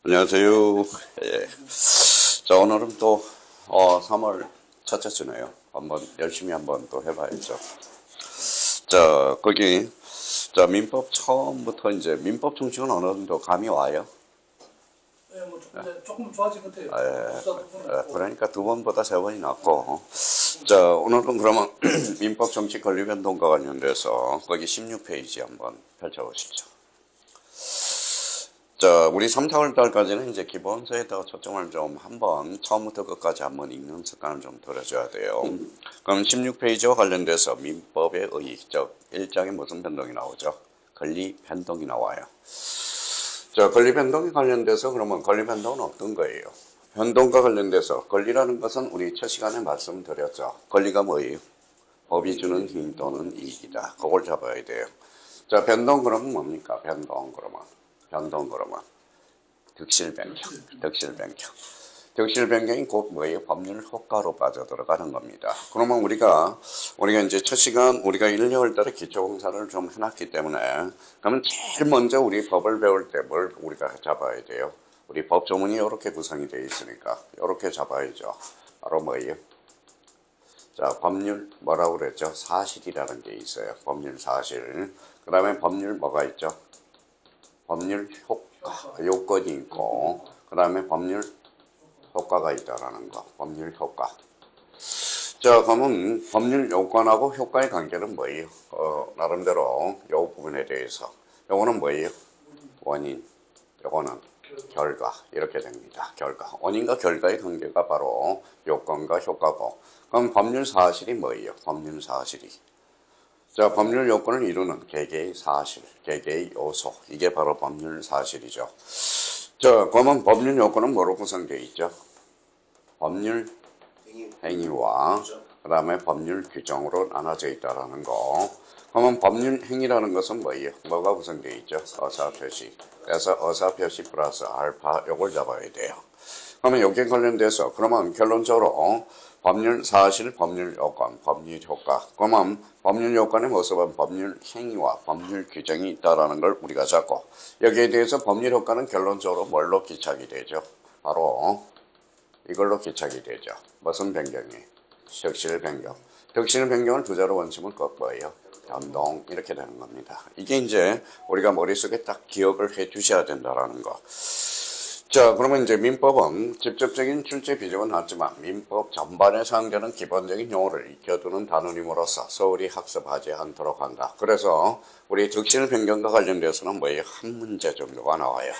안녕하세요. 예. 자, 오늘은 또 3월 첫째 주네요. 한번 열심히 한번 또 해봐야죠. 자, 민법 처음부터 이제 민법 중심은 어느 정도 감이 와요. 예, 뭐 조금 좋아진 것 같아요. 그러니까 두 번보다 세 번이 낫고. 자, 오늘은 그러면 민법 정치 권리 변동과 관련돼서 거기 16페이지 한번 펼쳐보시죠. 자, 우리 3, 4월 달까지는 이제 기본서에다가 초점을 좀 한번 처음부터 끝까지 한번 읽는 습관을 좀 들어줘야 돼요. 그럼 16페이지와 관련돼서 민법의 의의, 즉 1장에 무슨 변동이 나오죠? 권리 변동이 나와요. 자, 권리 변동에 관련돼서 그러면 권리 변동은 어떤 거예요? 변동과 관련돼서 권리라는 것은 우리 첫 시간에 말씀드렸죠. 권리가 뭐예요? 법이 주는 힘 또는 이익이다. 그걸 잡아야 돼요. 자, 변동 그러면 뭡니까? 변동 그러면 득실 변경이 곧 뭐예요? 법률 효과로 빠져들어가는 겁니다. 그러면 우리가 이제 첫 시간 우리가 1, 2월 달에 기초공사를 좀 해놨기 때문에 그러면 제일 먼저 우리 법을 배울 때 뭘 우리가 잡아야 돼요? 우리 법 조문이 이렇게 구성이 되어 있으니까 이렇게 잡아야죠. 바로 뭐예요? 자, 법률 뭐라고 그랬죠? 사실이라는 게 있어요. 법률 사실. 그 다음에 법률 뭐가 있죠? 법률 효과, 요건이 있고, 그 다음에 법률 효과가 있다라는 거. 법률 효과. 자, 그러면 법률 요건하고 효과의 관계는 뭐예요? 나름대로 요 부분에 대해서. 요거는 뭐예요? 원인. 요거는 결과. 이렇게 됩니다. 결과. 원인과 결과의 관계가 바로 요건과 효과고. 그럼 법률 사실이 뭐예요? 법률 사실이. 자, 법률 요건을 이루는 개개의 사실, 개개의 요소. 이게 바로 법률 사실이죠. 자, 그러면 법률 요건은 뭐로 구성되어 있죠? 법률 행위와 그 다음에 법률 규정으로 나눠져 있다라는 거. 그러면 법률 행위라는 것은 뭐예요? 뭐가 구성되어 있죠? 어사표시. 그래서 어사표시 플러스 알파 요걸 잡아야 돼요. 그러면 여기에 관련돼서 그러면 결론적으로 법률 사실, 법률 요건, 법률 효과. 그러면 법률 요건의 모습은 법률 행위와 법률 규정이 있다라는 걸 우리가 잡고 여기에 대해서 법률 효과는 결론적으로 뭘로 기착이 되죠? 바로 이걸로 기착이 되죠. 무슨 변경이? 득실 변경. 득실 변경을 두 자로 원심은 뭐예요? 변동 이렇게 되는 겁니다. 이게 이제 우리가 머릿속에 딱 기억을 해 주셔야 된다라는 거. 자, 그러면 이제 민법은 직접적인 출제 비중은 낮지만 민법 전반에 사용되는 기본적인 용어를 익혀두는 단원임으로써 소홀히 학습하지 않도록 한다. 그래서 우리 득실 변경과 관련돼서는 뭐예요? 한 문제 정도가 나와요.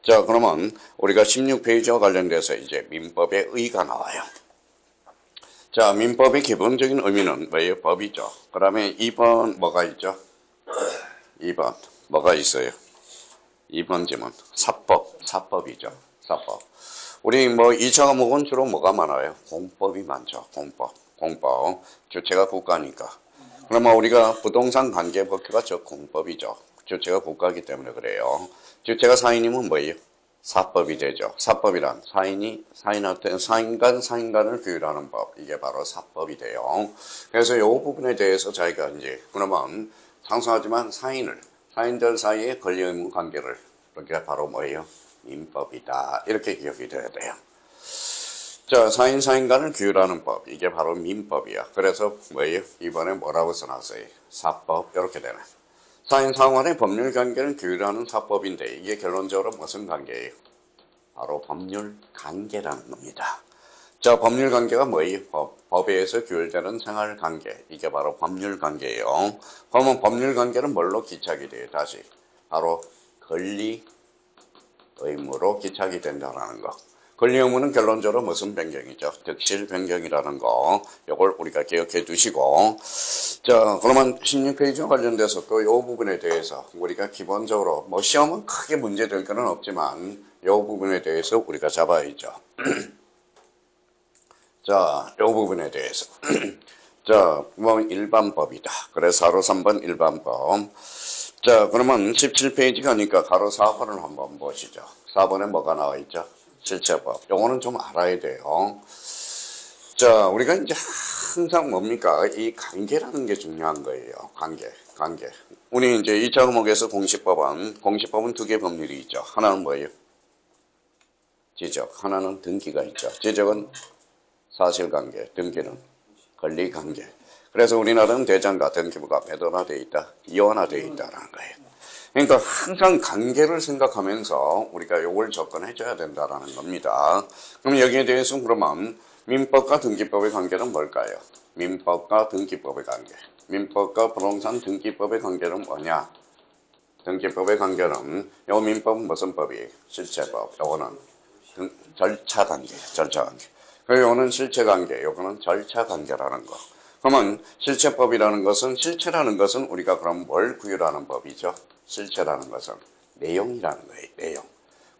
자, 그러면 우리가 16페이지와 관련돼서 이제 민법의 의의가 나와요. 자, 민법의 기본적인 의미는 뭐예요? 법이죠. 그 다음에 2번 뭐가 있죠? 2번 뭐가 있어요? 2번 지문 사법이죠. 사법. 우리 뭐 2차 과목은 주로 뭐가 많아요? 공법이 많죠. 공법. 주체가 국가니까. 그러면 우리가 부동산 관계법규가 저 공법이죠. 주체가 국가이기 때문에 그래요. 주체가 사인이면 뭐예요? 사법이 되죠. 사법이란 사인간을 규율하는 법. 이게 바로 사법이 돼요. 그래서 이 부분에 대해서 저희가 이제 그러면 상수하지만 사인들 사이의 권리 의무 관계를 이렇게 바로 뭐예요? 민법이다. 이렇게 기억이 돼야 돼요. 자, 사인간을 규율하는 법. 이게 바로 민법이야. 그래서 뭐예요? 이번에 뭐라고 써놨어요? 사법. 이렇게 되네. 사인 상환의 법률 관계를 규율하는 사법인데 이게 결론적으로 무슨 관계예요? 바로 법률 관계라는 겁니다. 자, 법률 관계가 뭐예요? 법에 의해서 규율되는 생활 관계. 이게 바로 법률 관계예요. 그러면 법률 관계는 뭘로 기착이 돼요? 다시. 바로 권리 의무로 기착이 된다는 거. 권리 의무는 결론적으로 무슨 변경이죠? 득실 변경이라는 거. 이걸 우리가 기억해 두시고. 자, 그러면 16페이지와 관련돼서 또 이 부분에 대해서 우리가 기본적으로 뭐 시험은 크게 문제될 거는 없지만 이 부분에 대해서 우리가 잡아야죠. 자, 이 부분에 대해서. 자, 뭐 일반법이다. 그래서 가로 3번 일반법. 자, 그러면 17페이지 가니까 가로 4번을 한번 보시죠. 4번에 뭐가 나와 있죠? 실체법. 요거는 좀 알아야 돼요. 자, 우리가 이제 항상 뭡니까? 이 관계라는 게 중요한 거예요. 관계. 우리 이제 2차 과목에서 공시법은 두 개 법률이 있죠. 하나는 뭐예요? 지적. 하나는 등기가 있죠. 지적은 사실관계, 등기는 권리관계. 그래서 우리나라는 대장과 등기부가 매도화되어 있다, 이원화되어 있다라는 거예요. 그러니까 항상 관계를 생각하면서 우리가 요걸 접근해줘야 된다라는 겁니다. 그럼 여기에 대해서 그러면 민법과 등기법의 관계는 뭘까요? 민법과 등기법의 관계. 민법과 부동산 등기법의 관계는 뭐냐? 등기법의 관계는 요 민법은 무슨 법이? 실체법. 요거는 절차관계, 절차관계. 그리고 요거는 실체관계, 요거는 절차관계라는 거. 그러면 실체법이라는 것은, 실체라는 것은 우리가 그럼 뭘 구현하는 법이죠? 실체라는 것은 내용이라는 거예요. 내용.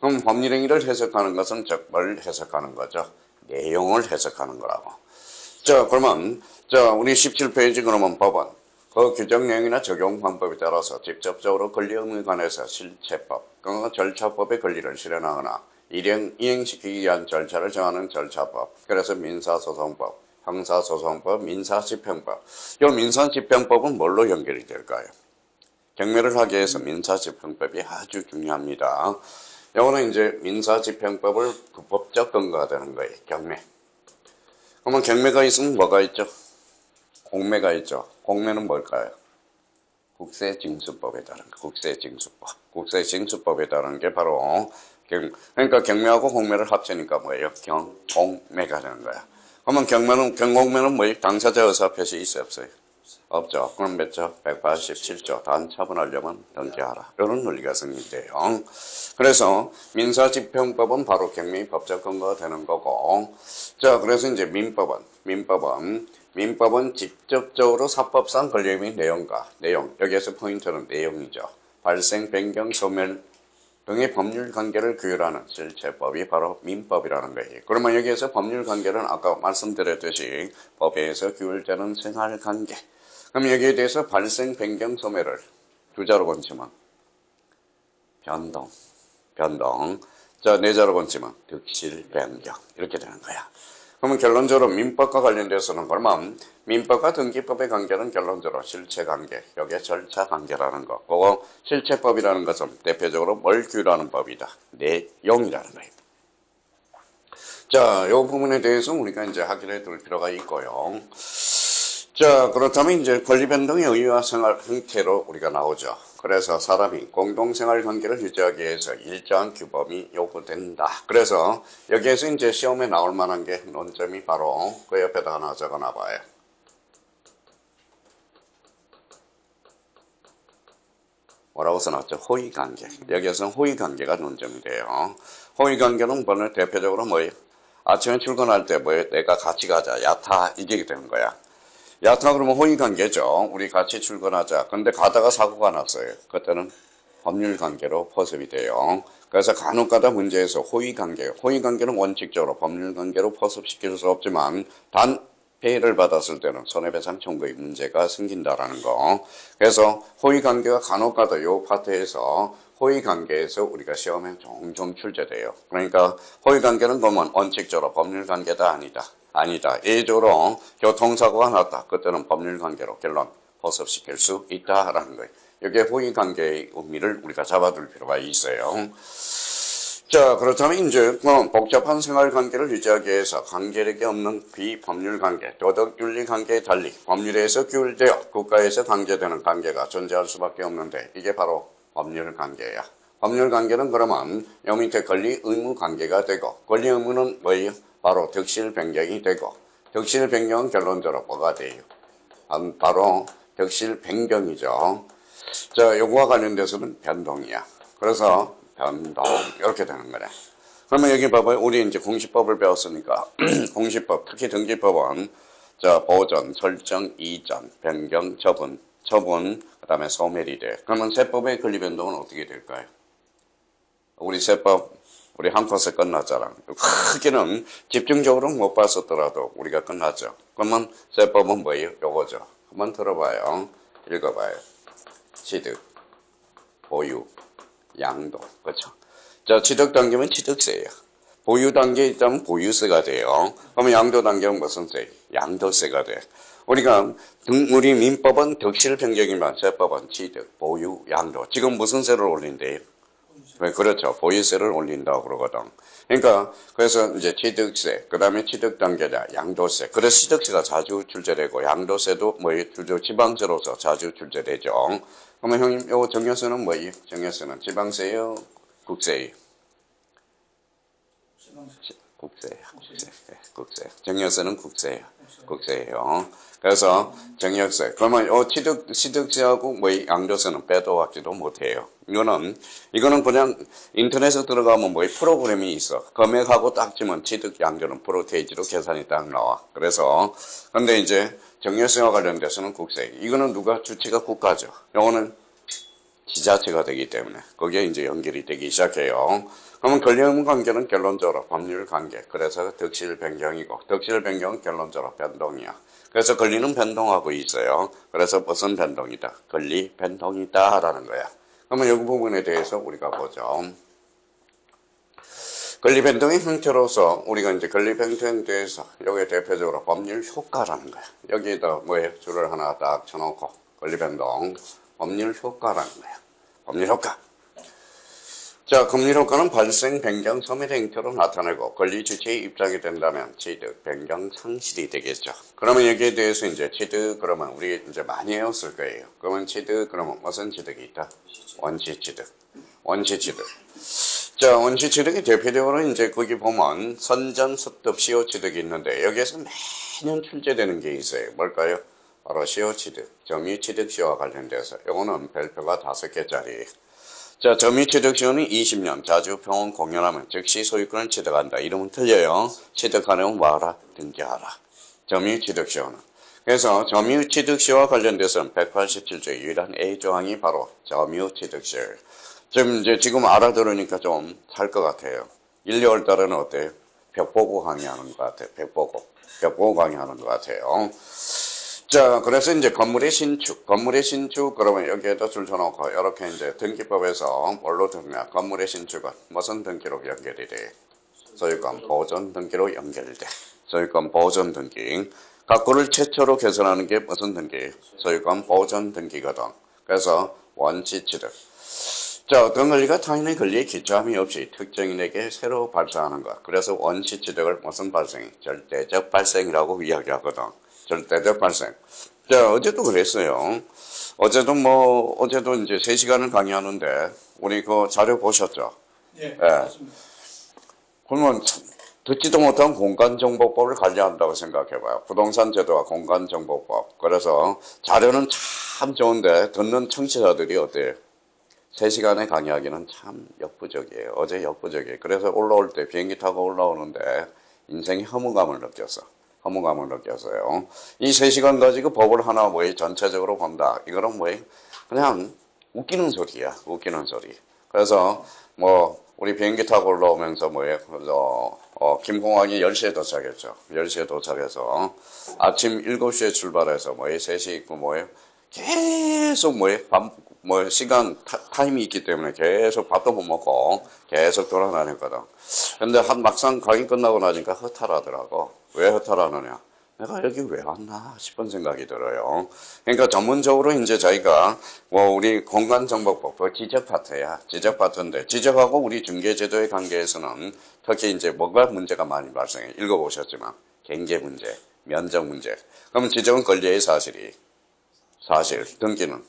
그럼 법률 행위를 해석하는 것은 즉 뭘 해석하는 거죠? 내용을 해석하는 거라고. 자, 그러면 우리 17페이지 그러면 법은 그 규정 내용이나 적용 방법에 따라서 직접적으로 권리 의무에 관해서 실체법, 그 절차법의 권리를 실현하거나 이행시키기 위한 절차를 정하는 절차법. 그래서 민사소송법, 형사소송법, 민사집행법. 이 민사집행법은 뭘로 연결이 될까요? 경매를 하기 위해서 민사집행법이 아주 중요합니다. 이거는 이제 민사집행법을 그 법적 근거가 되는 거예요. 경매. 그러면 경매가 있으면 뭐가 있죠? 공매가 있죠. 공매는 뭘까요? 국세징수법에 따른 거. 국세징수법. 국세징수법에 따른 게 바로 그러니까 경매하고 공매를 합치니까 뭐예요? 경공매가 되는 거야. 그러면 경공매는 뭐예요? 당사자 의사표시 있어요, 없어요? 없죠. 그럼 몇 조? 187조. 단 처분하려면 등기하라. 이런 논리가 성립돼요. 그래서 민사집행법은 바로 경매의 법적 근거가 되는 거고, 자, 그래서 이제 민법은 직접적으로 사법상 권리 의무 내용과 내용. 여기에서 포인트는 내용이죠. 발생, 변경, 소멸 등의 법률 관계를 규율하는 실체법이 바로 민법이라는 거예요. 그러면 여기에서 법률 관계는 아까 말씀드렸듯이 법에서 규율되는 생활관계. 그럼 여기에 대해서 발생, 변경, 소멸을 두 자로 건치면 변동. 자, 네 자로 건치면 득실, 변경. 이렇게 되는 거야. 그러면 결론적으로 민법과 관련돼서는 그러면 민법과 등기법의 관계는 결론적으로 실체관계, 여기에 절차관계라는 거. 그거 실체법이라는 것은 대표적으로 뭘 규율하는 법이다. 내용이라는 거예요. 자, 이 부분에 대해서 우리가 이제 확인해 둘 필요가 있고요. 자, 그렇다면 이제 권리 변동의 의의와 생활 형태로 우리가 나오죠. 그래서 사람이 공동생활 관계를 유지하기 위해서 일정한 규범이 요구된다. 그래서 여기에서 이제 시험에 나올 만한 게 논점이 바로 그 옆에다 하나 적어놔 봐요. 뭐라고 써놨죠? 호의관계. 여기에서는 호의관계가 논점이 돼요. 호의관계는 뭐는 대표적으로 뭐예요? 아침에 출근할 때 뭐예요? 내가 같이 가자. 야타. 이게 되는 거야. 야타 그러면 호의관계죠. 우리 같이 출근하자. 근데 가다가 사고가 났어요. 그때는 법률관계로 포섭이 돼요. 그래서 간혹가다 문제에서 호의관계는 원칙적으로 법률관계로 포섭시킬 수 없지만 단 피해를 받았을 때는 손해배상 청구의 문제가 생긴다라는 거. 그래서 호의관계가 간혹가다 이 파트에서 호의관계에서 우리가 시험에 종종 출제돼요. 그러니까 호의관계는 그러면 원칙적으로 법률관계다 아니다. 예외적으로 교통사고가 났다. 그때는 법률관계로 결론 포섭시킬 수 있다라는 거예요. 여기에 호의관계의 의미를 우리가 잡아둘 필요가 있어요. 자, 그렇다면 이제 복잡한 생활관계를 유지하기 위해서 관계력이 없는 비법률관계, 도덕윤리관계에 달리 법률에서 규율되어 국가에서 강제되는 관계가 존재할 수밖에 없는데 이게 바로 법률관계야. 법률관계는 그러면 요 밑에 권리의무관계가 되고 권리의무는 뭐예요? 바로 득실 변경이 되고 득실 변경은 결론적으로 뭐가 돼요? 바로 득실 변경이죠. 자, 요거와 관련돼서는 변동이야. 그래서 변동 이렇게 되는 거네. 그러면 여기 봐봐요. 우리 이제 공시법을 배웠으니까 공시법 특히 등기법은 자 보전, 설정, 이전, 변경, 처분 그다음에 소멸이 돼. 그러면 세법의 권리 변동은 어떻게 될까요? 우리 세법 우리 한 코스 끝났잖아. 크게는 집중적으로 못 봤었더라도 우리가 끝났죠. 그러면 세법은 뭐예요? 요거죠. 한번 들어봐요. 읽어봐요. 취득, 보유, 양도. 그렇죠? 자, 취득 단계면 취득세예요. 보유 단계에 있다면 보유세가 돼요. 그러면 양도 단계는 무슨 세? 양도세가 돼. 우리 민법은 득실 변경이면 세법은 취득, 보유, 양도. 지금 무슨 세를 올린대요? 그렇죠. 보유세를 올린다고 그러거든. 그러니까 그래서 이제 취득세, 그다음에 취득 단계자 양도세. 그래서 취득세가 자주 출제되고 양도세도 뭐 주로 지방세로서 자주 출제되죠. 그러면 형님 요 정여세는 뭐예요? 정여세는 지방세요, 국세요? 국세예요. 국세. 정여세는 국세예요. 국세예요. 그래서 정여세. 그러면 취득세하고 뭐 양도세는 빼도 하지도 못해요. 이거는 그냥 인터넷에 들어가면 뭐 프로그램이 있어. 금액하고 딱 치면 취득 양도는 프로테이지로 계산이 딱 나와. 그래서 근데 이제 정여세와 관련돼서는 국세. 이거는 누가 주체가 국가죠. 요거는 지자체가 되기 때문에 거기에 이제 연결이 되기 시작해요. 그러면 권리의무 관계는 결론적으로 법률 관계. 그래서 덕실 변경이고 덕실 변경은 결론적으로 변동이야. 그래서 권리는 변동하고 있어요. 그래서 무슨 변동이다? 권리 변동이다라는 거야. 그러면 이 부분에 대해서 우리가 보죠. 권리 변동의 형태로서 우리가 이제 권리 변동에 대해서 여기에 대표적으로 법률 효과라는 거야. 여기에다 뭐에 줄을 하나 딱 쳐놓고 권리 변동, 법률 효과라는 거야. 법률 효과. 자, 법률 효과는 발생, 변경, 소멸의 형태로 나타내고 권리 주체의 입장이 된다면 취득, 변경, 상실이 되겠죠. 그러면 여기에 대해서 이제 취득, 그러면 우리 이제 많이 해왔을 거예요. 그러면 취득, 그러면 무슨 취득이 있다? 원시 취득. 원시 취득. 자, 원시 취득이 대표적으로 이제 거기 보면 선전, 습득, 시효 취득이 있는데 여기에서 매년 출제되는 게 있어요. 뭘까요? 바로 시효 취득, 점유 취득 시효와 관련돼서 요거는 별표가 5개짜리. 자, 점유 취득 시효는 20년 자주 평원 공연하면 즉시 소유권을 취득한다. 이름은 틀려요. 취득하려면 뭐하라? 등기하라. 점유 취득 시효는. 그래서 점유 취득 시효와 관련돼서는 187조 유일한 A조항이 바로 점유 취득 시효. 지금 알아들으니까 좀 살 것 같아요. 1, 2월 달에는 어때요? 벽 보고 강의하는 것 같아요. 벽 보고 강의하는 것 같아요. 자, 그래서 이제 건물의 신축, 그러면 여기에다 줄 쳐놓고, 이렇게 이제 등기법에서 뭘로 등냐? 건물의 신축은 무슨 등기로 연결이 돼? 소유권 보존 등기로 연결돼. 소유권 보존 등기. 가구를 최초로 개설하는 게 무슨 등기? 소유권 보존 등기거든. 그래서 원시 취득. 자, 어떤 권리가 타인의 권리에 기초함이 없이 특정인에게 새로 발생하는 것. 그래서 원시 취득을 무슨 발생? 절대적 발생이라고 이야기하거든. 절대적 발생. 자, 어제도 그랬어요. 어제도 이제 3시간을 강의하는데, 우리 그 자료 보셨죠? 예, 맞습니다. 그러면 듣지도 못한 공간정보법을 관리한다고 생각해봐요. 부동산 제도와 공간정보법. 그래서 자료는 참 좋은데, 듣는 청취자들이 어때요? 3시간에 강의하기는 참 역부족이에요. 어제 역부족이에요. 그래서 올라올 때 비행기 타고 올라오는데, 인생의 허무감을 느꼈어. 허무감을 느꼈어요. 이 3시간 가지고 법을 하나 뭐에 전체적으로 본다. 이거는 뭐에 그냥 웃기는 소리야. 웃기는 소리. 그래서 우리 비행기 타고 올라오면서 김공항이 10시에 도착했죠. 10시에 도착해서 아침 7시에 출발해서 3시 있고 계속 시간 타임이 있기 때문에 계속 밥도 못 먹고 계속 돌아다녔거든. 근데 막상 강의 끝나고 나니까 허탈하더라고. 왜 허탈하느냐? 내가 여기 왜 왔나 싶은 생각이 들어요. 그러니까 전문적으로 이제 저희가 우리 공간정보법 지적 파트야. 지적 파트인데 지적하고 우리 중개제도의 관계에서는 특히 이제 뭐가 문제가 많이 발생해. 읽어보셨지만 경계 문제, 면적 문제. 그럼 지적은 권리의 사실, 등기는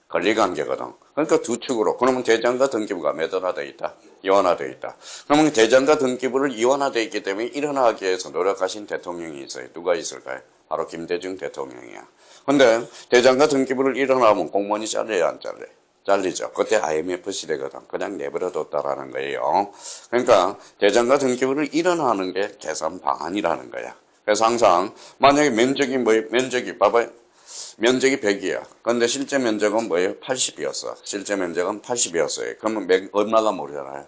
권리관계거든. 그러니까 두 축으로. 그러면 대장과 등기부가 매도화되어 있다. 이원화되어 있다. 그러면 대장과 등기부를 이원화되어 있기 때문에 일어나기 위해서 노력하신 대통령이 있어요. 누가 있을까요? 바로 김대중 대통령이야. 근데 대장과 등기부를 일어나면 공무원이 잘려야 안 잘려요? 잘리죠. 그때 IMF 시대거든. 그냥 내버려뒀다라는 거예요. 그러니까 대장과 등기부를 일어나는 게 개선 방안이라는 거야. 그래서 항상 만약에 면적이 봐봐요. 면적이 100이야. 근데 실제 면적은 80이었어. 실제 면적은 80이었어요. 그러면 얼마가 모르잖아요?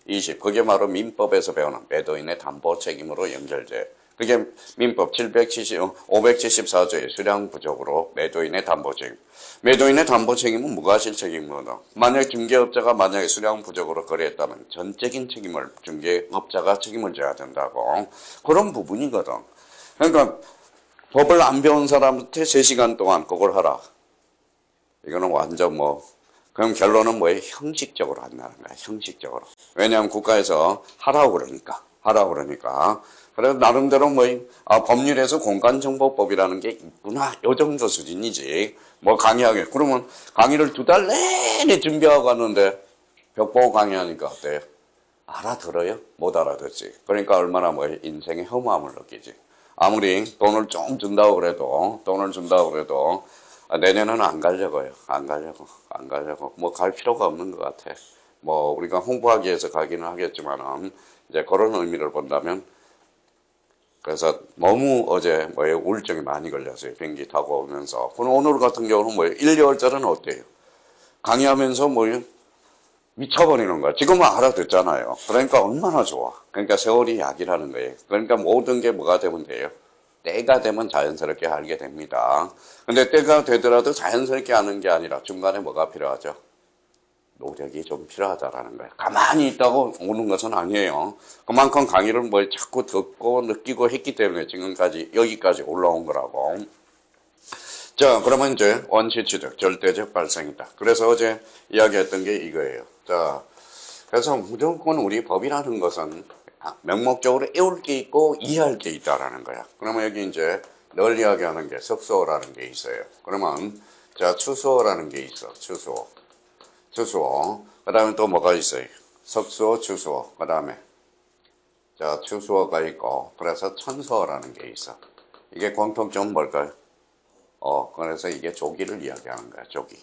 20. 그게 바로 민법에서 배우는 매도인의 담보 책임으로 연결돼. 그게 민법 574조의 수량 부족으로 매도인의 담보 책임. 매도인의 담보 책임은 무과실 책임이거든. 만약 중개업자가 만약에 수량 부족으로 거래했다면 전적인 책임을 중개업자가 책임을 져야 된다고. 그런 부분이거든. 그러니까 법을 안 배운 사람한테 3시간 동안 그걸 하라. 이거는 완전 그럼 결론은 뭐예요? 형식적으로 한다는 거야. 형식적으로. 왜냐하면 국가에서 하라고 그러니까. 하라고 그러니까. 그래서 나름대로 법률에서 공간정보법이라는 게 있구나. 요 정도 수준이지. 뭐 강의하게. 그러면 강의를 2달 내내 준비하고 갔는데 벽 보고 강의하니까 어때요? 알아들어요? 못 알아듣지. 그러니까 얼마나 인생의 허무함을 느끼지. 아무리 돈을 좀 준다고 그래도, 내년은 안 가려고요. 안 가려고. 뭐 갈 필요가 없는 것 같아. 뭐 우리가 홍보하기 위해서 가기는 하겠지만은, 이제 그런 의미를 본다면, 그래서 너무 어제 우울증이 많이 걸렸어요. 비행기 타고 오면서. 그럼 오늘 같은 경우는 1, 2월달은 어때요? 강의하면서 미쳐버리는 거야. 지금은 알아듣잖아요. 그러니까 얼마나 좋아. 그러니까 세월이 약이라는 거예요. 그러니까 모든 게 뭐가 되면 돼요? 때가 되면 자연스럽게 알게 됩니다. 근데 때가 되더라도 자연스럽게 하는 게 아니라 중간에 뭐가 필요하죠? 노력이 좀 필요하다라는 거예요. 가만히 있다고 오는 것은 아니에요. 그만큼 강의를 자꾸 듣고 느끼고 했기 때문에 지금까지 여기까지 올라온 거라고. 자, 그러면 이제 원시취득, 절대적 발생이다. 그래서 어제 이야기했던 게 이거예요. 자, 그래서 무조건 우리 법이라는 것은 명목적으로 애울 게 있고 이해할 게 있다라는 거야. 그러면 여기 이제 널 이야기하는 게 석수어라는 게 있어요. 그러면 자, 추수어라는 게 있어. 추수어. 그 다음에 또 뭐가 있어요? 석수어, 추수어. 그 다음에 자, 추수어가 있고 그래서 천수어라는 게 있어. 이게 공통점은 뭘까요? 그래서 이게 조기를 이야기하는 거야, 조기.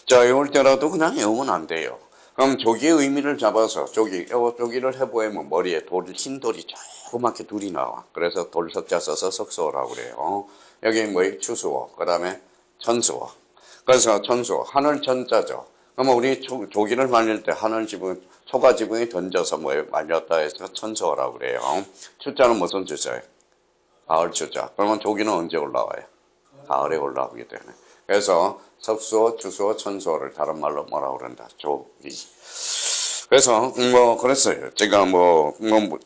자, 이럴 때라도 그냥 외우면 안 돼요. 그럼 조기의 의미를 잡아서 조기를 해보면 머리에 흰 돌이 조그맣게 둘이 나와. 그래서 돌석자 써서 석수어라고 그래요. 여기 추수어, 그 다음에 천수어. 그래서 천수어, 하늘 천자죠. 그러면 우리 조기를 말릴 때 하늘 지붕, 초가 지붕에 던져서 말렸다 해서 천수어라고 그래요. 추자는 무슨 추자예요? 가을 추자. 그러면 조기는 언제 올라와요? 가을에 올라오기 때문에. 그래서 석수어, 추수어, 천수어를 다른 말로 뭐라고 그런다? 조기. 그래서 그랬어요. 제가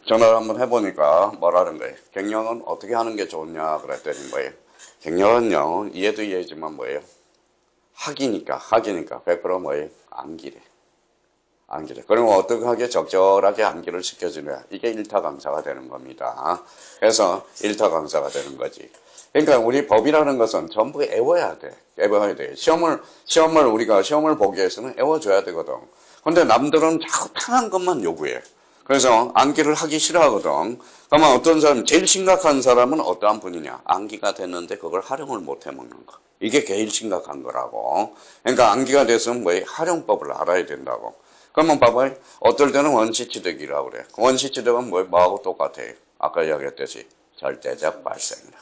전화를 한번 해보니까 뭐라는 거예요? 갱년은 어떻게 하는 게 좋냐 그랬더니 갱년은요, 이해도 이해지만 학이니까 100% 암기래. 그러면 어떻게 하게 적절하게 암기를 시켜주냐. 이게 일타 강사가 되는 겁니다. 그래서 일타 강사가 되는 거지. 그러니까 우리 법이라는 것은 전부 외워야 돼. 우리가 시험을 보기 위해서는 외워줘야 되거든. 근데 남들은 자꾸 편한 것만 요구해. 그래서 암기를 하기 싫어하거든. 그러면 어떤 사람, 제일 심각한 사람은 어떠한 분이냐. 암기가 됐는데 그걸 활용을 못 해먹는 거. 이게 제일 심각한 거라고. 그러니까 암기가 됐으면 활용법을 알아야 된다고. 그러면 봐봐요. 어떨 때는 원시취득이라고 그래. 원시취득은 뭐하고 똑같아요? 아까 이야기했듯이 절대적 발생이다.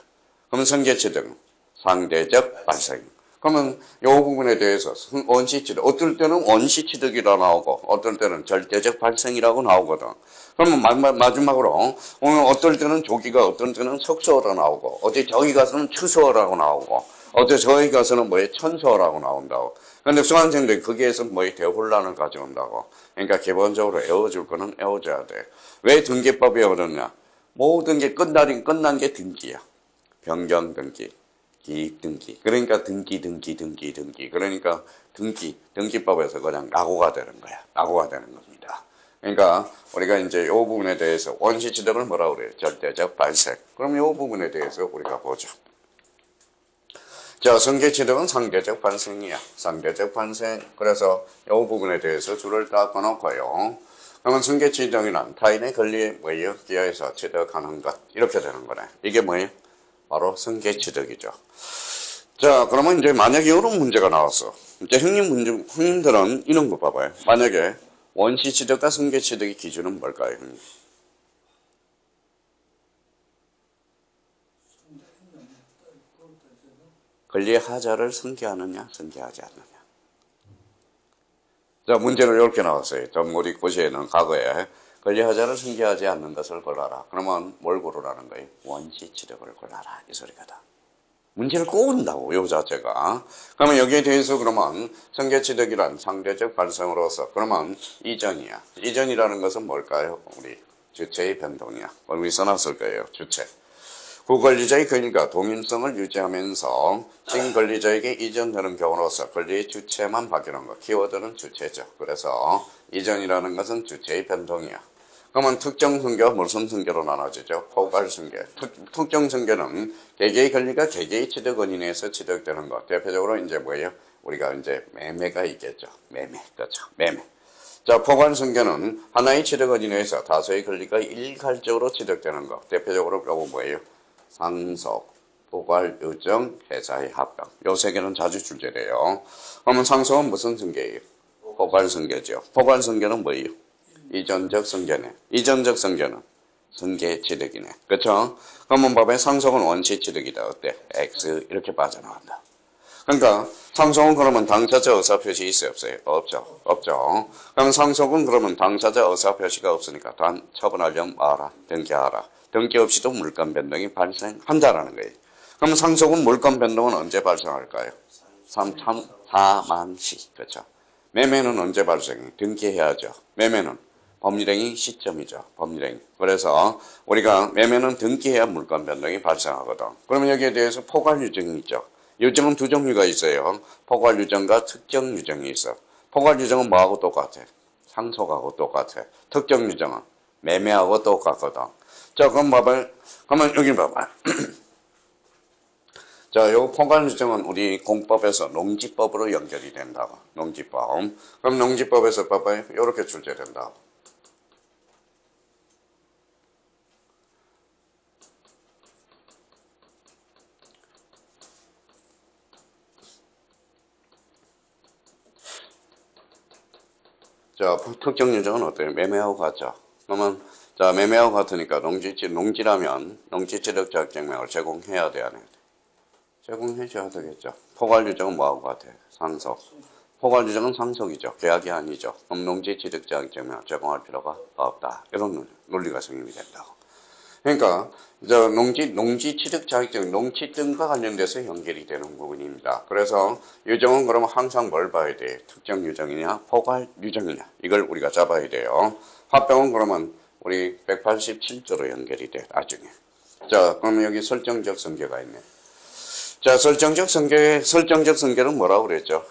그러면 성계취득은 상대적 발생. 그러면 이 부분에 대해서 원시취득, 어떨 때는 원시취득이라 나오고 어떨 때는 절대적 발생이라고 나오거든. 그러면 마지막으로 오늘 어떨 때는 조기가 어떨 때는 석수어로 나오고 어디 저기 가서는 추수어라고 나오고 어디 저기 가서는 천수어라고 나온다고. 그런데 수강생들이 거기에서 대혼란을 가져온다고. 그러니까 기본적으로 외워줄 거는 외워줘야 돼. 왜 등기법이 어렵냐? 모든 게 끝난 게 등기야. 변경 등기, 기입 등기. 그러니까 등기. 그러니까 등기법에서 그냥 낙오가 되는 거야. 낙오가 되는 겁니다. 그러니까 우리가 이제 이 부분에 대해서 원시취득을 뭐라고 그래요? 절대적 발생. 그럼 이 부분에 대해서 우리가 보죠. 자, 성계취득은 상대적 발생이야. 상대적 발생. 그래서 이 부분에 대해서 줄을 딱 꺼놓고요. 그러면 성계취득이란 타인의 권리에 기하에서 취득하는 것. 이렇게 되는 거네. 이게 뭐예요? 바로 성계취득이죠. 자, 그러면 이제 만약에 이런 문제가 나왔어. 이제 형님들은 이런 거 봐봐요. 만약에 원시취득과 성계취득의 기준은 뭘까요, 형님? 권리의 하자를 승계하느냐, 승계하지 않느냐. 자, 문제는 이렇게 나왔어요. 우리 고시에는 과거에 권리 하자를 승계하지 않는 것을 골라라. 그러면 뭘 고르라는 거예요? 원시취득을 골라라. 이 소리가다. 문제를 꼬은다고, 요 자체가. 그러면 여기에 대해서 그러면 성계취득이란 상대적 발생으로서 그러면 이전이야. 이전이라는 것은 뭘까요? 우리 주체의 변동이야. 우리 써놨을 거예요. 주체. 구권리자의 권리가 동일성을 유지하면서 신권리자에게 이전되는 경우로서 권리의 주체만 바뀌는 것. 키워드는 주체죠. 그래서 이전이라는 것은 주체의 변동이야. 그러면 특정 승계와 무슨 승계로 나눠지죠? 포괄 승계. 특정 승계는 개개의 권리가 개개의 취득 원인에서 취득되는 것. 대표적으로 이제 뭐예요? 우리가 이제 매매가 있겠죠. 매매. 그렇죠. 매매. 자, 포괄 승계는 하나의 취득 원인에서 다수의 권리가 일괄적으로 취득되는 것. 대표적으로 그거 뭐예요? 상속, 포괄, 유정, 회사의 합병. 요 세 개는 자주 출제돼요. 그러면 상속은 무슨 승계예요? 포괄 승계죠. 포괄 승계는 뭐예요? 이전적 승계네. 이전적 승계는 승계 취득이네. 그렇죠? 그러면 봐봐요. 상속은 원시 취득이다. 어때? X 이렇게 빠져나간다. 그러니까 상속은 그러면 당사자 의사표시 있어요? 없어요? 없죠. 없죠. 그럼 상속은 그러면 당사자 의사표시가 없으니까 단 처분하려면 마라. 등기하라. 등기 없이도 물건 변동이 발생한다라는 거예요. 그럼 상속은 물건 변동은 언제 발생할까요? 4만시. 그렇죠. 매매는 언제 발생해? 등기해야죠. 매매는 법률행위 시점이죠. 법률행위. 그래서 우리가 매매는 등기해야 물건 변동이 발생하거든. 그러면 여기에 대해서 포괄 유정이 있죠. 유정은 두 종류가 있어요. 포괄 유정과 특정 유정이 있어. 포괄 유정은 뭐하고 똑같아? 상속하고 똑같아. 특정 유정은 매매하고 똑같거든. 자, 그럼 봐봐요. 그러면 여기 봐봐. 자, 요 포괄 유정은 우리 공법에서 농지법으로 연결이 된다고. 농지법. 그럼 농지법에서 봐봐요. 요렇게 출제된다고. 자, 특정 유정은 어때요? 매매하고 같죠? 그러면, 자, 매매하고 같으니까 농지라면 농지취득 자격증명을 제공해야 돼, 안 해야 돼? 제공해줘야 되겠죠. 포괄 유정은 뭐하고 같아? 상속. 포괄 유정은 상속이죠. 계약이 아니죠. 그럼 농지취득 자격증명을 제공할 필요가 없다. 이런 논리가 성립이 된다고. 그러니까 농지 취득 자격증, 농취등과 관련돼서 연결이 되는 부분입니다. 그래서 유정은 그러면 항상 뭘 봐야 돼? 특정 유정이냐, 포괄 유정이냐, 이걸 우리가 잡아야 돼요. 합병은 그러면 우리 187조로 연결이 돼, 나중에. 자, 그러면 여기 설정적 승계가 있네. 자, 설정적 승계는 뭐라고 그랬죠?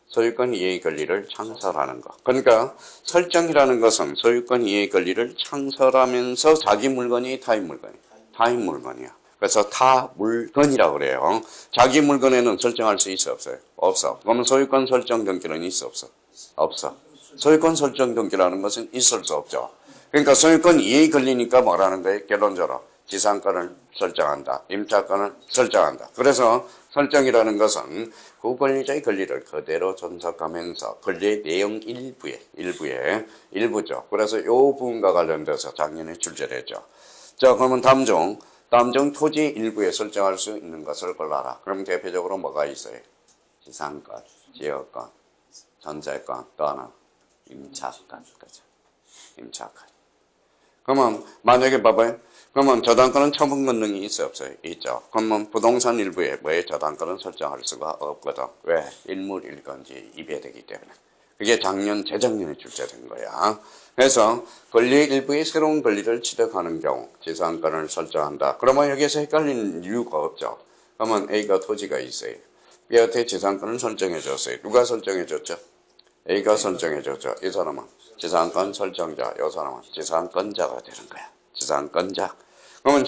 소유권 이해의 권리를 창설하는 것. 그러니까 설정이라는 것은 소유권 이해의 권리를 창설하면서 자기 물건이 타인 물건이. 타인 물건이야. 그래서 타 물건이라고 그래요. 자기 물건에는 설정할 수 있어 없어요? 없어. 그러면 소유권 설정 등기는 있어 없어? 없어. 소유권 설정 등기라는 것은 있을 수 없죠. 그러니까 소유권 이해의 권리니까 뭐라는 거예요? 결론적으로 지상권을 설정한다. 임차권을 설정한다. 그래서 설정이라는 것은 그 권리자의 권리를 그대로 존속하면서 권리의 내용 일부죠. 그래서 이 부분과 관련돼서 작년에 출제됐죠. 자, 그러면 다음 중 토지 일부에 설정할 수 있는 것을 골라라. 그럼 대표적으로 뭐가 있어요? 지상권, 지역권, 전세권, 또는 임차권. 그죠? 임차권. 그러면 만약에 봐봐요. 그러면 저당권은 처분 권능이 있어 없어요? 있죠. 그러면 부동산 일부에 뭐에 저당권은 설정할 수가 없거든. 왜? 일물일건지 이배되기 때문에. 그게 재작년에 출제된 거야. 그래서 권리 일부의 새로운 권리를 취득하는 경우 지상권을 설정한다. 그러면 여기에서 헷갈리는 이유가 없죠. 그러면 A가 토지가 있어요. B한테 지상권을 설정해줬어요. 누가 설정해줬죠? A가 설정해줬죠. 이 사람은 지상권 설정자, 이 사람은 지상권자가 되는 거야. 지상권자. 그러면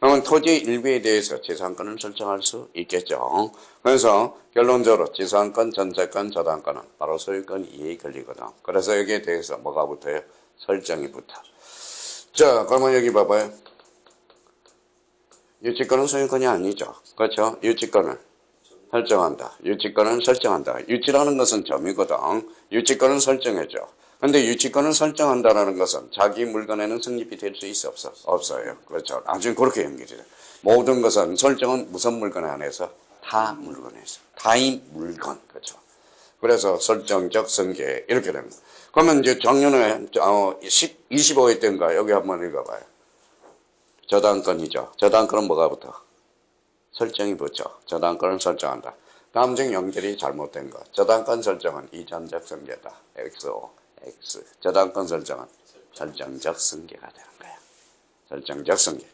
그러면 토지 일부에 대해서 지상권을 설정할 수 있겠죠. 그래서 결론적으로 지상권, 전세권, 저당권은 바로 소유권 이해의 권리거든. 그래서 여기에 대해서 뭐가 붙어요? 설정이 붙어. 자, 그러면 여기 봐봐요. 유치권은 소유권이 아니죠. 그렇죠? 유치권은 설정한다. 유치권은 설정한다. 유치라는 것은 점이거든. 유치권은 설정해줘. 근데 유치권을 설정한다는 것은 자기 물건에는 성립이 될 수 있어 없어? 없어요. 그렇죠. 나중에 그렇게 연결이 돼. 모든 것은 설정은 무슨 물건에 한해서? 타 물건에서. 타인 물건. 그렇죠. 그래서 설정적 승계 이렇게 됩니다. 그러면 이제 작년에 25회 때인가 여기 한번 읽어봐요. 저당권이죠. 저당권은 뭐가 붙어? 설정이 붙죠. 저당권을 설정한다. 다음 중 연결이 잘못된 것. 저당권 설정은 이전적 승계다. XO. X. 저당권 설정은 설정적 승계가 되는 거야. 설정적 승계.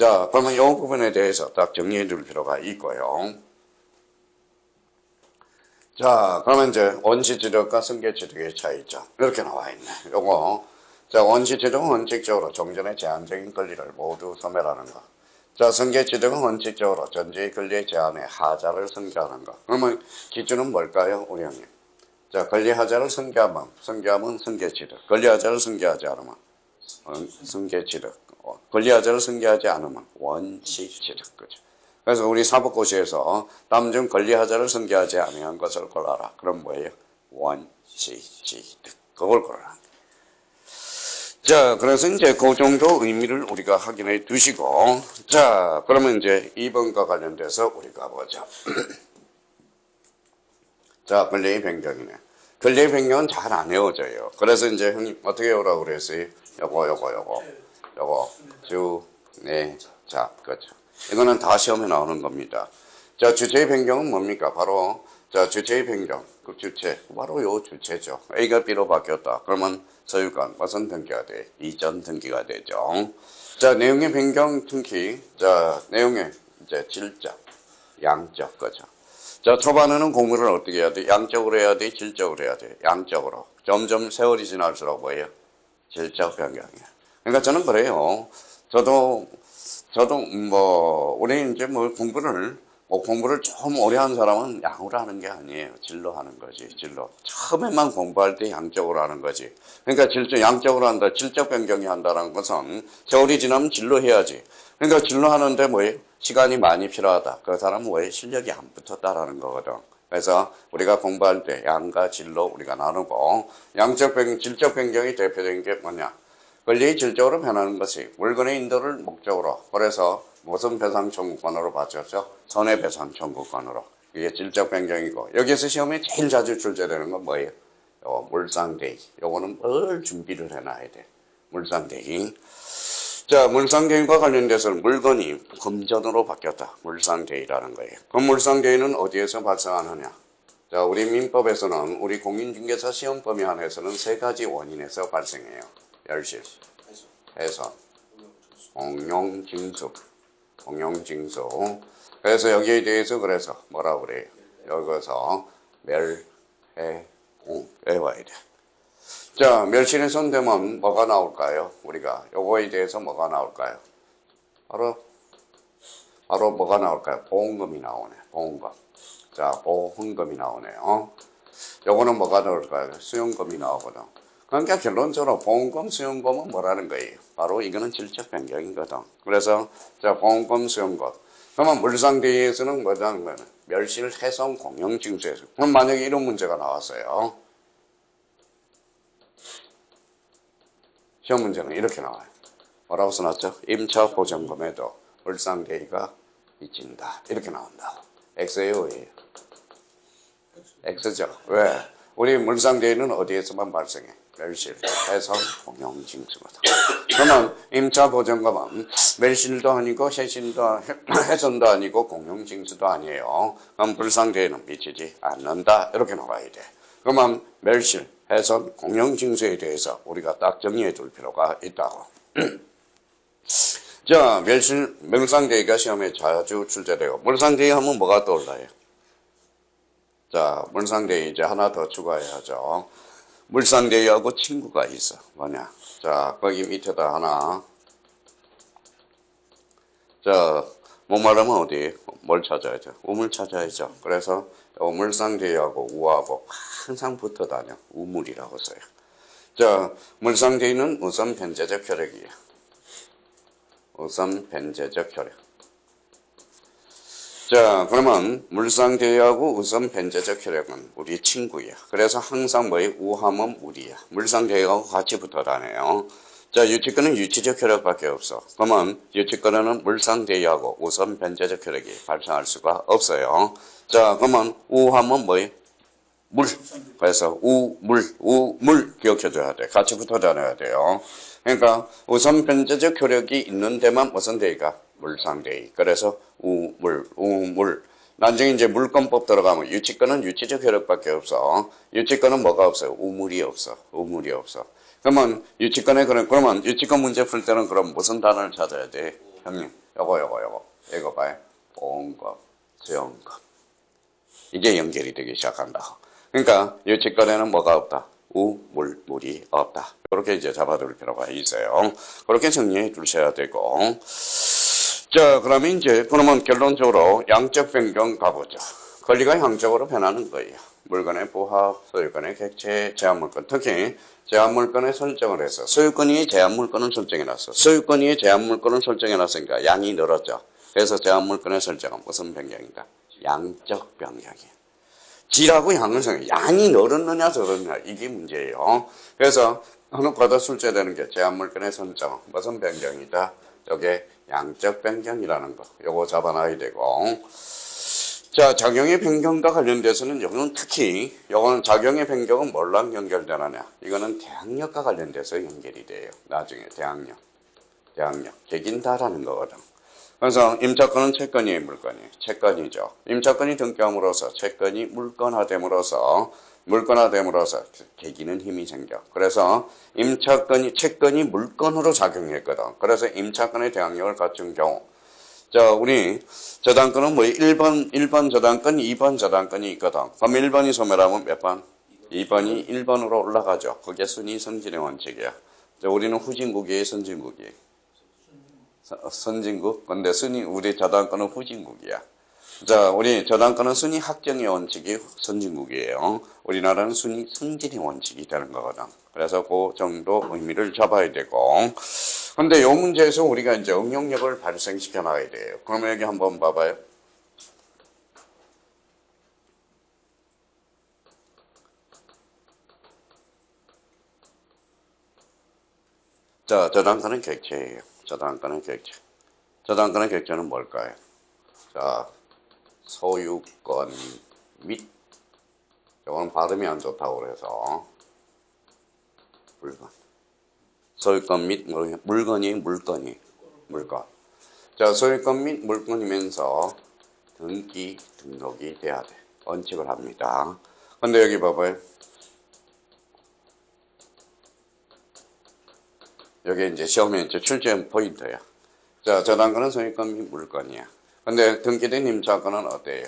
자, 그러면 이 부분에 대해서 딱 정리해 둘 필요가 있고요. 자, 그러면 이제 원시지력과 승계지력의 차이점. 이렇게 나와 있네. 요거. 자, 원시지력은 원칙적으로 정전의 제한적인 권리를 모두 소멸하는 것. 자, 승계지력은 원칙적으로 전제의 권리의 제한에 하자를 승계하는 것. 그러면 기준은 뭘까요, 우리 형님? 자, 권리하자를 승계하면 승계지력. 권리하자를 승계하지 않으면 승계지력. 권리하자를 승계하지 않으면 원칙지력. 그죠? 그래서 우리 사법고시에서 다음 중 권리하자를 승계하지 아니한 것을 골라라. 그럼 뭐예요? 원칙지득. 그걸 골라라. 자, 그래서 이제 그 정도 의미를 우리가 확인해 두시고, 자, 그러면 이제 2번과 관련돼서 우리가 보자. 자, 권리의 변경이네. 권리의 변경은 잘 안 외워져요. 그래서 이제 형님 어떻게 외우라고 그랬어요? 요거 쭉, 네, 자, 그렇죠. 이거는 다 시험에 나오는 겁니다. 자, 주체의 변경은 뭡니까? 바로, 자, 주체의 변경. 그 주체. 바로 요 주체죠. A가 B로 바뀌었다. 그러면 소유권, 무슨 등기가 돼? 이전 등기가 되죠. 자, 내용의 변경 등기. 자, 내용의 이제 질적, 양적, 거죠. 자, 초반에는 공부를 어떻게 해야 돼? 양적으로 해야 돼? 질적으로 해야 돼? 양적으로. 점점 세월이 지날수록 뭐예요? 질적 변경이에요. 그러니까 저는 그래요. 저도 우리 이제 공부를 좀 오래 한 사람은 양으로 하는 게 아니에요. 질로 하는 거지, 질로. 처음에만 공부할 때 양적으로 하는 거지. 그러니까 양적으로 한다, 질적 변경이 한다는 것은 세월이 지나면 질로 해야지. 그러니까 질로 하는데 뭐예요? 시간이 많이 필요하다. 그 사람은 뭐예요? 실력이 안 붙었다라는 거거든. 그래서 우리가 공부할 때 양과 질로 우리가 나누고, 질적 변경이 대표적인 게 뭐냐? 권리의 질적으로 변하는 것이 물건의 인도를 목적으로, 그래서 무슨 배상 청구권으로 바뀌었죠? 손해배상 청구권으로. 이게 질적 변경이고, 여기에서 시험에 제일 자주 출제되는 건 뭐예요? 물상대의. 요거는 뭘 준비를 해놔야 돼. 물상대의. 자, 물상대의과 관련돼서는 물건이 금전으로 바뀌었다. 물상대의라는 거예요. 그럼 물상대의는 어디에서 발생하느냐? 자, 우리 민법에서는, 우리 공인중개사 시험범위 안에서는 세 가지 원인에서 발생해요. 멸실, 훼손, 공용징수. 그래서 여기에 대해서 그래서 뭐라고 그래요? 여기서 멸해공 외워야 돼. 자, 멸실훼손 되면 뭐가 나올까요? 우리가 요거에 대해서 뭐가 나올까요? 바로 뭐가 나올까요? 보험금이 나오네. 보험금. 자, 보험금이 나오네요. 요거는 뭐가 나올까요? 수용금이 나오거든. 그러니까 결론적으로 보험금, 수용금은 뭐라는 거예요? 바로 이거는 질적 변경이거든. 그래서 자, 보험금, 수용금. 그러면 물상대의에서는 뭐라는 거는 멸실, 훼손, 공용징수에서. 그럼 만약에 이런 문제가 나왔어요. 시험 문제는 이렇게 나와요. 뭐라고 써놨죠? 임차 보증금에도 물상대의가 미친다. 이렇게 나온다. X예요, Y예요? X죠. 왜? 우리 물상대의는 어디에서만 발생해? 멸실, 훼손, 공용징수거든. 그러면 임차 보증금은 멸실도 아니고 훼손도 아니고 공용징수도 아니에요. 그럼 물상대의는 미치지 않는다. 이렇게 나와야 돼. 그러면 멸실, 훼손, 공용징수에 대해서 우리가 딱 정리해 둘 필요가 있다고. 자, 물상대의가 시험에 자주 출제돼요. 물상대의 하면 뭐가 떠올라요? 자, 물상대의 이제 하나 더 추가해야죠. 물상대의하고 친구가 있어. 뭐냐? 자, 거기 밑에다 하나. 자, 뭐 말하면 어디? 뭘 찾아야죠? 우물 찾아야죠. 그래서 물상대의하고 우하고 항상 붙어 다녀. 우물이라고 써요. 자, 물상대의는 우선 변제적 효력이에요. 우선 변제적 효력. 자, 그러면 물상대의하고 우선 변제적 효력은 우리 친구야. 그래서 항상 뭐예요? 우하면 우리야. 물상대의하고 같이 붙어 다녀요. 자, 유치권은 유치적 효력밖에 없어. 그러면 유치권에는 물상대의하고 우선 변제적 효력이 발생할 수가 없어요. 자, 그러면 우하면 뭐예요? 물. 그래서 우물 기억해줘야 돼. 같이 붙어 다녀야 돼요. 그러니까 우선 변제적 효력이 있는 데만 무슨 대의가? 물상대의. 그래서 우물. 나중에 이제 물권법 들어가면 유치권은 유치적 효력밖에 없어. 유치권은 뭐가 없어요? 우물이 없어. 그러면 유치권 문제 풀 때는 그럼 무슨 단어를 찾아야 돼? 형님, 요거. 이거 봐요. 보험금, 수연금. 이게 연결이 되기 시작한다. 그러니까 유치권에는 뭐가 없다? 물이 없다. 그렇게 이제 잡아둘 필요가 있어요. 그렇게 정리해 두셔야 되고. 자, 그러면 이제 그러면 결론적으로 양적 변경 가보죠. 권리가 양적으로 변하는 거예요. 물건의 부합, 소유권의 객체, 제한물권. 특히 제한물권에 설정을 해서 소유권 위에 제한물권을 설정해놨어. 소유권 위에 제한물권을 설정해놨으니까 양이 늘었죠. 그래서 제한물권의 설정은 무슨 변경이다? 양적 변경이에요. 질하고 양을 생각, 양이 늘었느냐 줄었느냐 이게 문제예요. 그래서 한옥과다 출제되는 게 제한물권의 설정 무슨 변경이다? 저게 양적 변경이라는 거. 요거 잡아놔야 되고. 자, 작용의 변경과 관련돼서는 여기는 특히 요거는 작용의 변경은 뭘랑 연결되느냐? 이거는 대항력과 관련돼서 연결이 돼요. 나중에 대항력, 개긴다라는 거거든. 그래서 임차권은 채권이에요, 물건이에요? 채권이죠. 임차권이 등기함으로써 채권이 물권화됨으로써 개기는 힘이 생겨. 그래서 채권이 물건으로 작용했거든. 그래서 임차권의 대항력을 갖춘 경우. 자, 우리 저당권은 뭐 1번 저당권, 2번 저당권이 있거든. 그럼 1번이 소멸하면 몇 번? 2번이 1번으로 올라가죠. 그게 순위 선진의 원칙이야. 자, 우리는 후진국이에요, 선진국이에요? 선진국? 근데 우리 저당권은 후진국이야. 자, 우리 저당권은 순위 확정의 원칙이 선진국이에요. 우리나라는 순위 승진의 원칙이 되는 거거든. 그래서 그 정도 의미를 잡아야 되고. 근데 이 문제에서 우리가 이제 응용력을 발생시켜 나가야 돼요. 그러면 여기 한번 봐봐요. 자, 저당권은 객체예요. 저당권의 객체는 뭘까요? 자, 소유권 및, 이거는 발음이 안 좋다고 그래서, 물건. 소유권 및 물건. 자, 소유권 및 물건이면서 등록이 돼야 돼. 원칙을 합니다. 근데 여기 봐봐요. 여기 이제 시험에 이제 출제 포인트야. 자, 저당권은 소유권 및 물건이야. 근데 등기된 임차권은 어때요?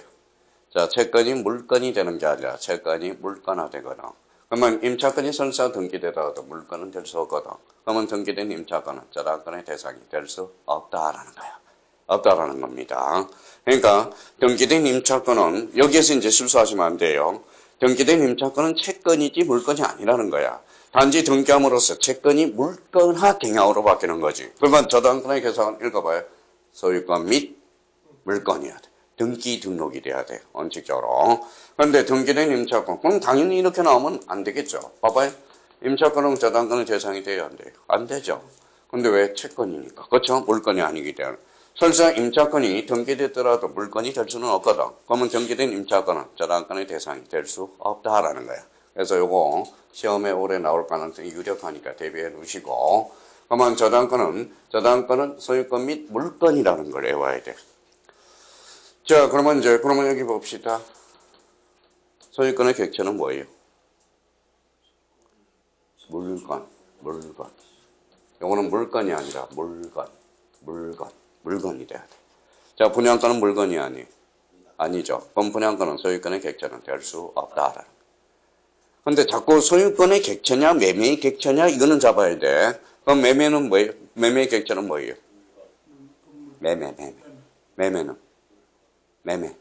자, 채권이 물건이 되는 게 아니라 채권이 물건화되거든. 그러면 임차권이 설사 등기되더라도 물건은 될 수 없거든. 그러면 등기된 임차권은 저당권의 대상이 될 수 없다라는 거야. 없다라는 겁니다. 그러니까 등기된 임차권은 여기에서 이제 실수하시면 안 돼요. 등기된 임차권은 채권이지 물건이 아니라는 거야. 단지 등기함으로써 채권이 물건화 경향으로 바뀌는 거지. 그러면 저당권의 계산을 읽어봐요. 소유권 및 물건이어야 돼. 등록이 돼야 돼. 원칙적으로. 그런데 등기된 임차권. 그럼 당연히 이렇게 나오면 안 되겠죠. 봐봐요. 임차권은 저당권의 대상이 돼야 안 돼요. 안 되죠. 근데 왜 채권이니까. 그렇죠? 물건이 아니기 때문에. 설사 임차권이 등기됐더라도 물건이 될 수는 없거든. 그러면 등기된 임차권은 저당권의 대상이 될 수 없다라는 거야. 그래서 요거 시험에 오래 나올 가능성이 유력하니까 대비해 놓으시고. 그러면 저당권은 소유권 및 물건이라는 걸 외워야 돼. 자, 그러면 여기 봅시다. 소유권의 객체는 뭐예요? 물건. 요거는 물건이 아니라 물건이 돼야 돼. 자, 분양권은 물건이 아니죠. 그럼 분양권은 소유권의 객체는 될 수 없다. 근데 자꾸 소유권의 객체냐, 매매의 객체냐, 이거는 잡아야 돼. 그럼 매매는 뭐예요? 매매의 객체는 뭐예요? 매매는? 매매.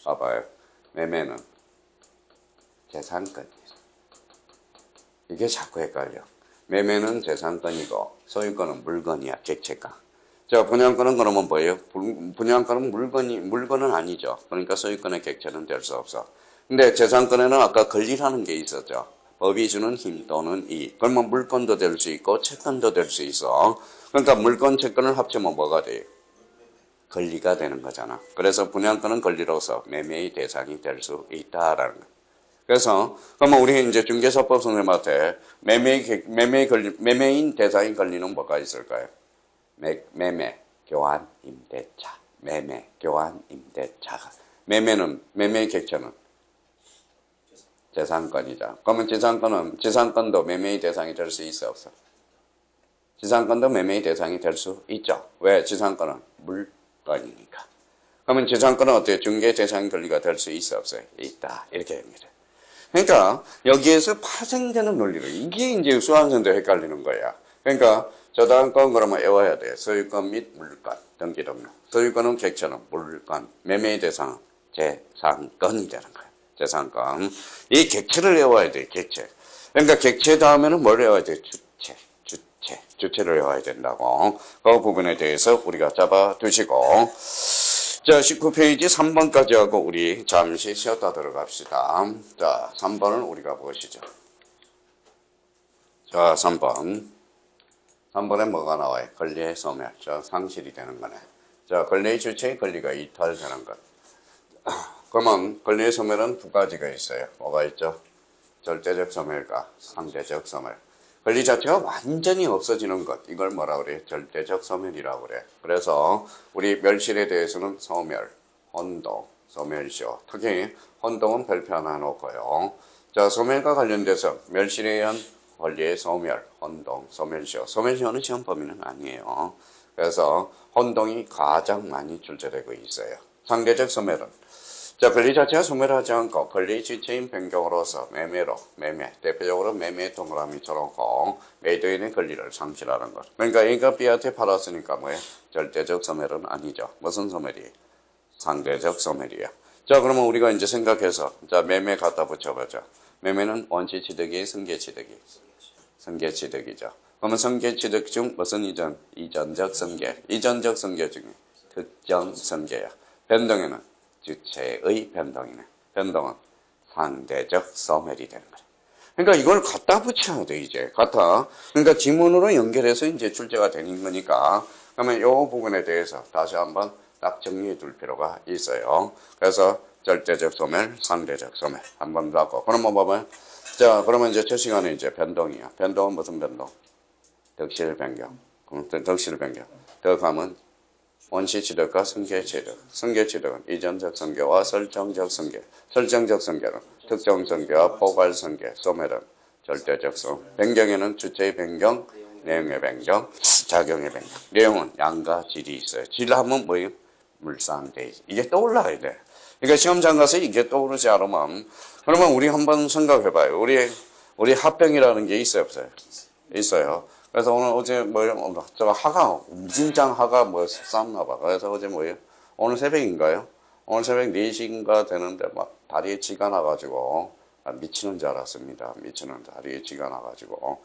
봐봐요. 매매는 재산권이에요. 이게 자꾸 헷갈려. 매매는 재산권이고 소유권은 물건이야, 객체가. 자, 분양권은 그러면 뭐예요? 분양권은 물건은 아니죠. 그러니까 소유권의 객체는 될 수 없어. 근데 재산권에는 아까 권리라는 게 있었죠. 법이 주는 힘 또는 이익. 그러면 물건도 될 수 있고 채권도 될 수 있어. 그러니까 물건, 채권을 합치면 뭐가 돼요? 권리가 되는 거잖아. 그래서 분양권은 권리로서 매매의 대상이 될 수 있다라는 거. 그래서 그러면 우리 이제 중개사법 선생님한테 매매인 대상인 권리는 뭐가 있을까요? 매매, 교환, 임대차. 매매, 교환, 임대차가. 매매의 객체는 재산권이죠. 그러면 재산권도 매매의 대상이 될 수 있어, 없어? 지상권도 매매의 대상이 될 수 있죠. 왜? 지상권은 물건이니까. 그러면 지상권은 어때요? 중개 재산 권리가 될 수 있어 없어요? 있다. 이렇게 됩니다. 그러니까 여기에서 파생되는 논리를 이게 이제 수강생도 헷갈리는 거야. 그러니까 저당권 그러면 외워야 돼. 소유권 및 물건, 등기등록. 소유권은 객체는 물건, 매매의 대상은 재산권이 되는 거야. 재산권. 이 객체를 외워야 돼. 객체. 그러니까 객체 다음에는 뭘 외워야 돼? 주체를 외워야 된다고. 그 부분에 대해서 우리가 잡아두시고. 자, 19페이지 3번까지 하고 우리 잠시 쉬었다 들어갑시다. 자, 3번을 우리가 보시죠. 자, 3번. 3번에 뭐가 나와요? 권리의 소멸. 자, 상실이 되는 거네. 자, 권리의 주체의 권리가 이탈되는 것. 그러면 권리의 소멸은 두 가지가 있어요. 뭐가 있죠? 절대적 소멸과 상대적 소멸. 권리 자체가 완전히 없어지는 것. 이걸 뭐라 그래요? 절대적 소멸이라고 그래. 그래서 우리 멸실에 대해서는 소멸, 혼동, 소멸시효. 특히 혼동은 별표 하나 놓고요. 자, 소멸과 관련돼서 멸실에 의한 권리의 소멸, 혼동, 소멸시효. 소멸시효는 시험 범위는 아니에요. 그래서 혼동이 가장 많이 출제되고 있어요. 상대적 소멸은 자, 권리 자체가 소멸하지 않고 권리 주체인 변경으로서 매매, 대표적으로 매매 동그라미 쳐놓고 매도인의 권리를 상실하는 것. 그러니까 A가 B한테 팔았으니까 뭐예요? 절대적 소멸은 아니죠. 무슨 소멸이에요? 상대적 소멸이에요. 자, 그러면 우리가 이제 생각해서 자, 매매 갖다 붙여보죠. 매매는 원시취득이 승계취득이. 승계취득이죠. 그러면 승계취득 중 무슨 이전? 이전적 승계. 이전적 승계 중에 특정 승계야. 변동에는 주체의 변동이네. 변동은 상대적 소멸이 되는 거예요. 그러니까 이걸 갖다 붙여야 돼, 이제. 갖다. 그러니까 지문으로 연결해서 이제 출제가 되는 거니까. 그러면 이 부분에 대해서 다시 한번 딱 정리해 둘 필요가 있어요. 그래서 절대적 소멸, 상대적 소멸. 한 번 더 하고. 그럼 뭐 봐봐요. 자, 그러면 이제 첫 시간에 이제 변동이야. 변동은 무슨 변동? 덕실 변경. 덕실 변경. 더 가면 원시취득과 승계취득. 승계취득은 이전적 승계와 설정적 승계. 설정적 승계는 특정 승계와 포괄 승계. 소멸은 절대적 소멸. 변경에는 주체의 변경, 내용의 변경, 작용의 변경. 내용은 양과 질이 있어요. 질하면 뭐예요? 물상대지. 이게 떠올라야 돼. 그러니까 시험장 가서 이게 떠오르지 않으면 그러면 우리 한번 생각해봐요. 우리 합병이라는 게 있어요, 없어요? 있어요. 그래서 오늘 어제 뭐예요? 저 하가 우진장 하가 뭐 쌌나 봐. 그래서 어제 뭐예요? 오늘 새벽인가요? 오늘 새벽 4시인가 되는데 막 다리에 쥐가 나가지고 미치는 줄 알았습니다. 미치는 다리에 쥐가 나가지고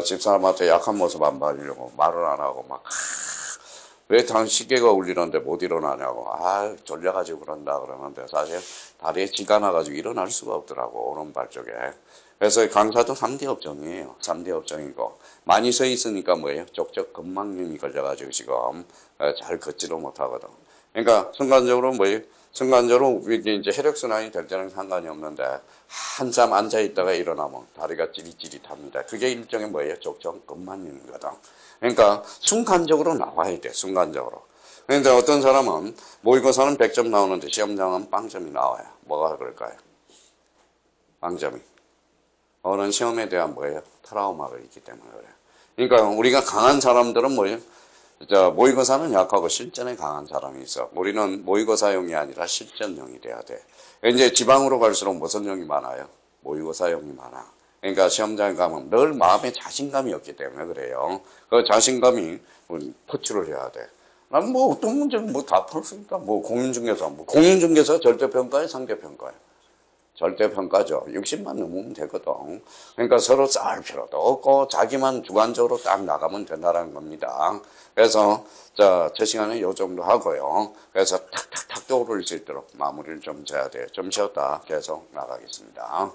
집사람한테 약한 모습 안 봐주려고 말을 안 하고 막 왜 당신 시계가 울리는데 못 일어나냐고. 졸려가지고 그런다 그러는데 사실 다리에 쥐가 나가지고 일어날 수가 없더라고. 오른발 쪽에. 그래서 강사도 3대 업종이에요. 3대 업종이고. 많이 서 있으니까 뭐예요? 족적 근막염이 걸려가지고 지금 잘 걷지도 못하거든. 그러니까 순간적으로 뭐예요? 순간적으로 이제 혈액순환이 될 때는 상관이 없는데 한참 앉아있다가 일어나면 다리가 찌릿찌릿합니다. 그게 일종의 뭐예요? 족적 근막염이거든. 그러니까 순간적으로 나와야 돼. 순간적으로. 그런데 어떤 사람은 모의고사는 100점 나오는데 시험장은 빵점이 나와요. 뭐가 그럴까요? 빵점이. 어느 시험에 대한 뭐예요? 트라우마가 있기 때문에 그래요. 그러니까 우리가 강한 사람들은 뭐예요? 모의고사는 약하고 실전에 강한 사람이 있어. 우리는 모의고사용이 아니라 실전용이 돼야 돼. 이제 지방으로 갈수록 무슨 용이 많아요? 모의고사용이 많아. 그러니까 시험장에 가면 늘 마음에 자신감이 없기 때문에 그래요. 그 자신감이 포출을 해야 돼. 난 뭐 어떤 문제는 뭐 다 풀 수 있다. 뭐 공인중개사, 공인중개사 절대평가에 상대평가에. 절대평가죠. 60만 넘으면 되거든. 그러니까 서로 싸울 필요도 없고 자기만 주관적으로 딱 나가면 된다는 겁니다. 그래서 첫 시간에 요 정도 하고요. 그래서 탁탁탁 떠오를 수 있도록 마무리를 좀 져야 돼요. 좀 쉬었다 계속 나가겠습니다.